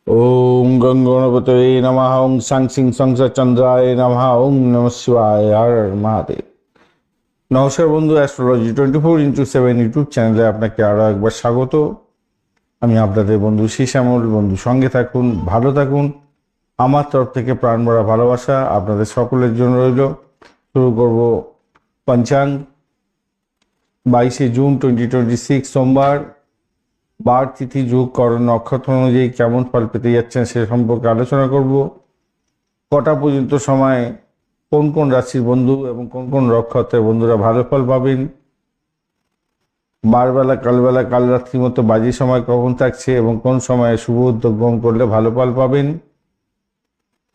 ওম গং গণপতয়ে নমঃ ওং সাং সিং সংসা চন্দ্রায় নমঃ ওং নমঃ শিবায় হর মহাদেব। নমস্কার বন্ধু, অ্যাস্ট্রোলজি 24x7 ইউটিউব চ্যানেলে আপনাকে আরও একবার স্বাগত। আমি আপনাদের বন্ধু শ্যামল। বন্ধু সঙ্গে থাকুন, ভালো থাকুন। আমার তরফ থেকে প্রাণ ভরা ভালোবাসা আপনাদের সকলের জন্য রইল। শুরু করব পঞ্চাঙ্গ। 22 জুন 2026 সোমবার। বার, তিথি, যোগ, করণ, নক্ষত্র অনুযায়ী কেমন ফল পেতে যাচ্ছেন সে সম্পর্কে আলোচনা করব। কটা পর্যন্ত সময় কোন কোন রাশির বন্ধু এবং কোন কোন নক্ষত্রের বন্ধুরা ভালো ফল পাবেন, বারবেলা কালবেলা কাল রাত্রির মতো বাজে সময় কখন থাকছে এবং কোন সময়ে শুভ উদ্যোগ গ্রহণ করলে ভালো ফল পাবেন,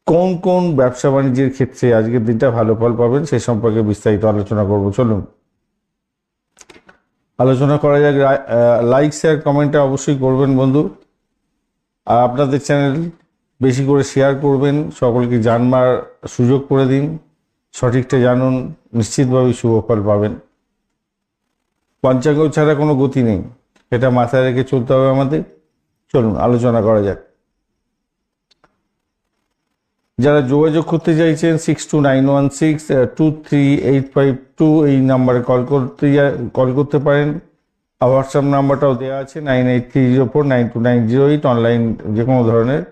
কোন কোন ব্যবসা বাণিজ্যের ক্ষেত্রে আজকের দিনটা ভালো ফল পাবেন সে সম্পর্কে বিস্তারিত আলোচনা করব। চলুন আলোচনা করা যাক। লাইক শেয়ার কমেন্টটা অবশ্যই করবেন বন্ধু, আর আপনাদের চ্যানেল বেশি করে শেয়ার করবেন, সকলকে জানবার সুযোগ করে দিন। সঠিকটা জানুন, নিশ্চিতভাবেই শুভ ফল পাবেন। পঞ্চাঙ্গ ছাড়া কোনো গতি নেই, এটা মাথায় রেখে চলতে হবে আমাদের। চলুন আলোচনা করা যাক। যারা যোগাযোগ করতে চাইছেন 6291623852 এই নাম্বারে কল করতে পারেন। আর হোয়াটসঅ্যাপ নাম্বারটাও দেওয়া আছে 9830492908। অনলাইন যে কোনো ধরনের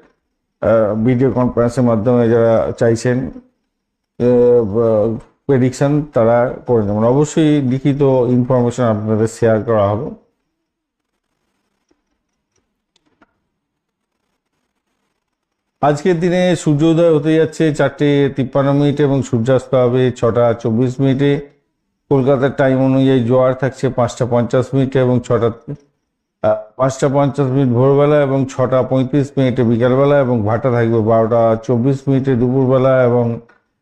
ভিডিও কনফারেন্সের মাধ্যমে যারা চাইছেন প্রেডিকশন তারা করে নেবেন। অবশ্যই লিখিত ইনফরমেশন আপনাদের শেয়ার করা হবে। আজকের দিনে সূর্যোদয় হতে যাচ্ছে 4:53 এবং সূর্যাস্ত হবে 6:24। কলকাতার টাইম অনুযায়ী জোয়ার থাকছে 5:50 এবং 5:50 ভোরবেলা এবং 6:35 বিকালবেলা, এবং ভাটা থাকবে 12:24 দুপুরবেলা এবং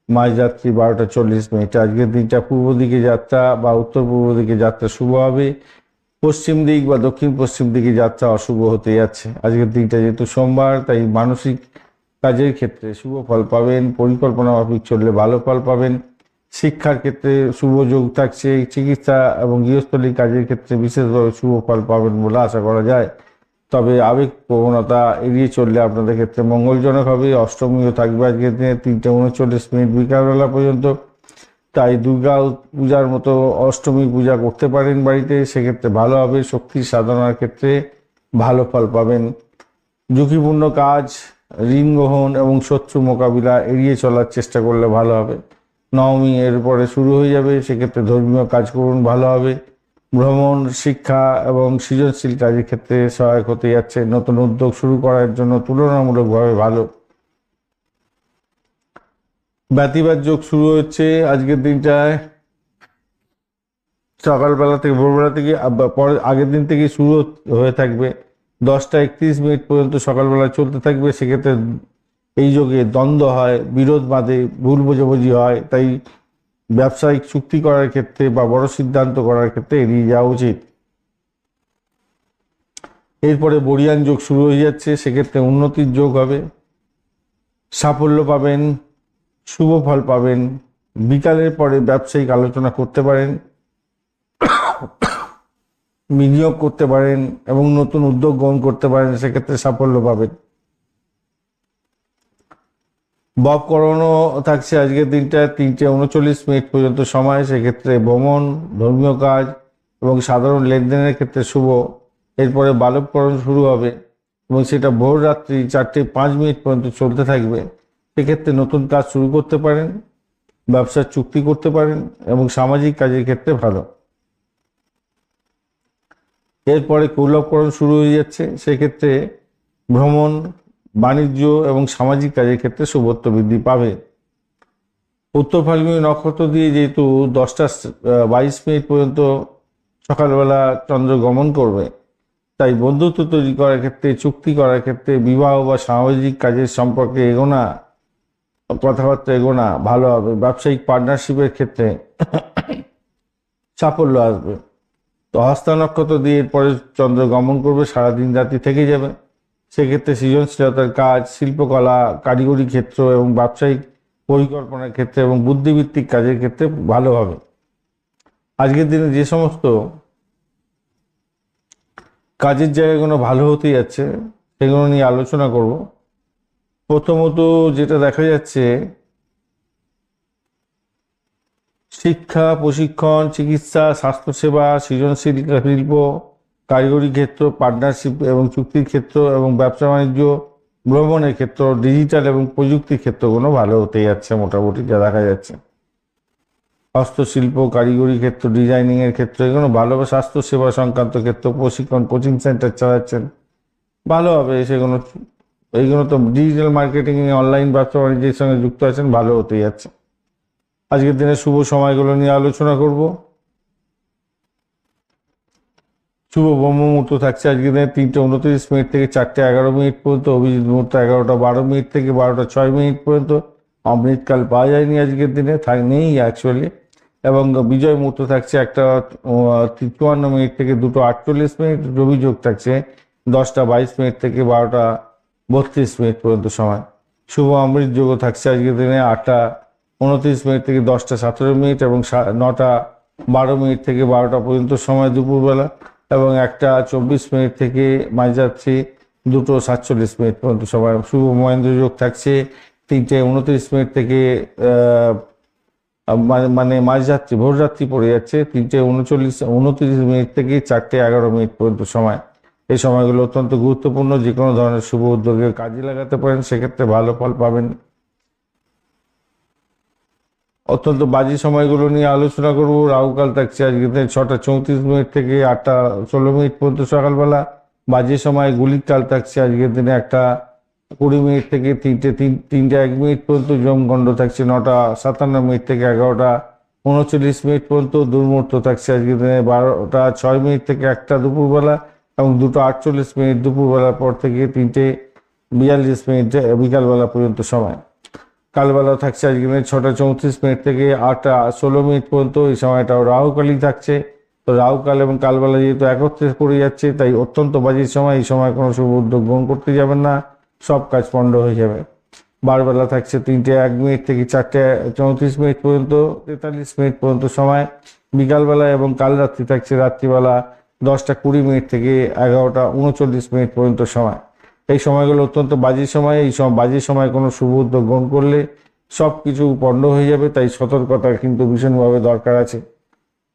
মাঝরাত্রি 12:40। আজকের দিনটা পূর্ব দিকে যাত্রা বা উত্তর পূর্ব দিকে যাত্রা শুভ হবে। পশ্চিম দিক বা দক্ষিণ পশ্চিম দিকে যাত্রা অশুভ হতে যাচ্ছে। আজকের দিনটা যেহেতু সোমবার, তাই মানসিক কাজের ক্ষেত্রে শুভ ফল পাবেন। পরিকল্পনা মাফিক চললে ভালো ফল পাবেন। শিক্ষার ক্ষেত্রে শুভ যোগ থাকছে। চিকিৎসা এবং গৃহস্থলী কাজের ক্ষেত্রে বিশেষভাবে শুভ ফল পাবেন বলে আশা করা যায়। তবে আবেগ প্রবণতা এড়িয়ে চললে আপনাদের ক্ষেত্রে মঙ্গলজনক হবে। অষ্টমীও থাকবে আজকের দিনে 3:39 বিকালবেলা পর্যন্ত। তাই দুর্গা পূজার মতো অষ্টমী পূজা করতে পারেন বাড়িতে, সেক্ষেত্রে ভালো হবে। শক্তির সাধনার ক্ষেত্রে ভালো ফল পাবেন। ঝুঁকিপূর্ণ কাজ, ঋণ গ্রহণ এবং শত্রু মোকাবিলা এড়িয়ে চলার চেষ্টা করলে ভালো হবে। নবমী এর পরে শুরু হয়ে যাবে, সেক্ষেত্রে ধর্মীয় কাজ করুন, ভালো হবে। ভ্রমণ, শিক্ষা এবং সৃজনশীল কাজের ক্ষেত্রে সহায়ক হতে যাচ্ছে। নতুন উদ্যোগ শুরু করার জন্য তুলনামূলকভাবে ভালো। ব্যতিবাদ যোগ শুরু হচ্ছে আজকের দিনটায় সকালবেলা থেকে, ভোরবেলা থেকে, পরের আগের দিন থেকে শুরু হয়ে থাকবে। 10:31 পর্যন্ত সকালবেলা চলতে থাকবে। সেক্ষেত্রে এই যোগে দ্বন্দ্ব হয়, বিরোধ বাঁধে, ভুল বোঝাবুঝি হয়। তাই ব্যবসায়িক চুক্তি করার ক্ষেত্রে বা বড় সিদ্ধান্ত করার ক্ষেত্রে এড়িয়ে যাওয়া উচিত। এরপরে বরিয়ান যোগ শুরু হয়ে যাচ্ছে, সেক্ষেত্রে উন্নতির যোগ হবে, সাফল্য পাবেন, শুভ ফল পাবেন। বিকালের পরে ব্যবসায়িক আলোচনা করতে পারেন, বিনিয়োগ করতে পারেন এবং নতুন উদ্যোগ গ্রহণ করতে পারেন, সেক্ষেত্রে সাফল্য পাবেন। ববকরণও থাকছে আজকের দিনটা 3:39 পর্যন্ত সময়। সেক্ষেত্রে ভ্রমণ, ধর্মীয় কাজ এবং সাধারণ লেনদেনের ক্ষেত্রে শুভ। এরপরে বালবকরণ শুরু হবে এবং সেটা ভোর রাত্রি 4:05 পর্যন্ত চলতে থাকবে। সেক্ষেত্রে নতুন কাজ শুরু করতে পারেন, ব্যবসার চুক্তি করতে পারেন এবং সামাজিক কাজের ক্ষেত্রে ভালো। এরপরে কৌলভকরণ শুরু হয়ে যাচ্ছে, সেক্ষেত্রে ভ্রমণ, বাণিজ্য এবং সামাজিক কাজের ক্ষেত্রে শুভত্ব বৃদ্ধি পাবে। উত্তর ফাল্গুনী নক্ষত্র দিয়ে যেহেতু 10:22 পর্যন্ত সকালবেলা চন্দ্র গমন করবে, তাই বন্ধুত্ব তৈরি করার ক্ষেত্রে, চুক্তি করার ক্ষেত্রে, বিবাহ বা সামাজিক কাজের সম্পর্কে এগোনা, কথাবার্তা এগোনা ভালো হবে। ব্যবসায়িক পার্টনারশিপের ক্ষেত্রে সাফল্য আসবে। তো হস্তা নক্ষত্র দিয়ে এরপরে চন্দ্র গমন করবে, সারাদিন রাত্রি থেকে যাবে। সেক্ষেত্রে সৃজনশীলতার কাজ, শিল্পকলা, কারিগরি ক্ষেত্র এবং ব্যবসায়িক পরিকল্পনার ক্ষেত্রে এবং বুদ্ধিভিত্তিক কাজের ক্ষেত্রে ভালো হবে। আজকের দিনে যে সমস্ত কাজের জায়গাগুলো ভালো হতে যাচ্ছে সেগুলো নিয়ে আলোচনা করব। প্রথমত যেটা দেখা যাচ্ছে, শিক্ষা, প্রশিক্ষণ, চিকিৎসা, স্বাস্থ্যসেবা, সৃজনশীল শিল্প, কারিগরি ক্ষেত্র, পার্টনারশিপ এবং চুক্তির ক্ষেত্র এবং ব্যবসা বাণিজ্য, ভ্রমণের ক্ষেত্র, ডিজিটাল এবং প্রযুক্তির ক্ষেত্রগুলো ভালো হতে যাচ্ছে মোটামুটি যা দেখা যাচ্ছে। হস্তশিল্প, কারিগরি ক্ষেত্র, ডিজাইনিংয়ের ক্ষেত্র এগুলো ভালো। স্বাস্থ্যসেবা সংক্রান্ত ক্ষেত্র, প্রশিক্ষণ, কোচিং সেন্টার চালাচ্ছেন, ভালো হবে সেগুলো। এইগুলো তো ডিজিটাল মার্কেটিং, অনলাইন ব্যবসা বাণিজ্যের সঙ্গে যুক্ত আছেন, ভালো হতে যাচ্ছে। আজকের দিনে শুভ সময়গুলো নিয়ে আলোচনা করব। শুভ ব্রহ্ম মুহূর্ত থাকছে আজকের দিনে 3:29 থেকে 4:11 পর্যন্ত। অভিজিৎ মুহূর্ত 11:12 থেকে 12:06 পর্যন্ত। অমৃতকাল পাওয়া যায়নি আজকের দিনে, নেই অ্যাকচুয়ালি। এবং বিজয় মুহূর্ত থাকছে 1:54 থেকে 2:48। রবি যোগ থাকছে 10:22 থেকে 12:32 পর্যন্ত সময়। শুভ অমৃত যোগও থাকছে আজকের দিনে 8:29 থেকে 10:17 এবং 9:12 থেকে 12টা পর্যন্ত সময় দুপুরবেলা। এবং 1:24 থেকে মাঝরাত্রি 2:47 পর্যন্ত সময়। শুভ মহেন্দ্র যোগ থাকছে 3:29 থেকে মানে মাঝরাত্রি, ভোররাত্রি পড়ে যাচ্ছে 3:29 থেকে 4:11 পর্যন্ত সময়। এই সময়গুলো অত্যন্ত গুরুত্বপূর্ণ, যে কোনো ধরনের শুভ উদ্যোগে কাজে লাগাতে পারেন, সেক্ষেত্রে ভালো ফল পাবেন। অত্যন্ত বাজে সময়গুলো নিয়ে আলোচনা করব। রাহুকাল থাকছে আজকে 6:34 থেকে 8:16 পর্যন্ত সকালবেলা। বাজে সময় গুলির কাল থাকছে আজকের দিনে 1:20 থেকে 3:01 পর্যন্ত। যমগণ্ড থাকছে 9:57 থেকে 11:39 পর্যন্ত। দুর্মুহূর্ত থাকছে আজকের দিনে 12:06 থেকে 1টা দুপুরবেলা এবং 2:48 দুপুরবেলার পর থেকে 3:42 বিকালবেলা পর্যন্ত সময়। কালবেলা থাকছে আজকে 6:34 থেকে 8:16 পর্যন্ত। এই সময়টাও রাহুকালই থাকছে। তো রাহুকাল এবং কালবেলা যেহেতু একত্রে পড়ে যাচ্ছে, তাই অত্যন্ত বাজে সময়। এই সময় কোনো শুভ উদ্যোগ গ্রহণ করতে যাবেন না, সব কাজ পণ্ড হয়ে যাবে। বারবেলা থাকছে 3:01 থেকে 4:34 পর্যন্ত, 43 পর্যন্ত সময় বিকালবেলা। এবং কাল রাত্রি থাকছে রাত্রিবেলা 10:20 থেকে 11:39 পর্যন্ত সময়। এই সময়গুলো অত্যন্ত বাজে সময়। এই বাজে সময় কোনো শুভ উদ্যোগ গ্রহণ করলে সব কিছু পণ্ড হয়ে যাবে, তাই সতর্কতা কিন্তু ভীষণভাবে দরকার আছে।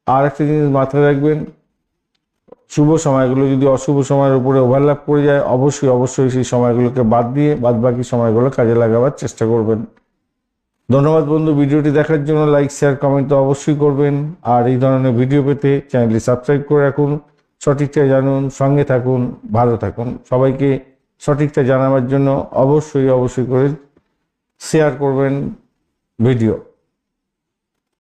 আর একটা জিনিস মাথায় রাখবেন, শুভ সময়গুলো যদি অশুভ সময়ের উপরে ওভারল্যাপ করে যায়, অবশ্যই সেই সময়গুলোকে বাদ দিয়ে বাকি সময়গুলো কাজে লাগাবার চেষ্টা করবেন। ধন্যবাদ বন্ধু, ভিডিওটি দেখার জন্য। লাইক, শেয়ার, কমেন্ট তো অবশ্যই করবেন। আর এই ধরনের ভিডিও পেতে চ্যানেলটি সাবস্ক্রাইব করে রাখুন। সঠিকটা জানুন, সঙ্গে থাকুন, ভালো থাকুন। সবাইকে সঠিকটা জানাবার জন্য অবশ্যই করে শেয়ার করবেন ভিডিও।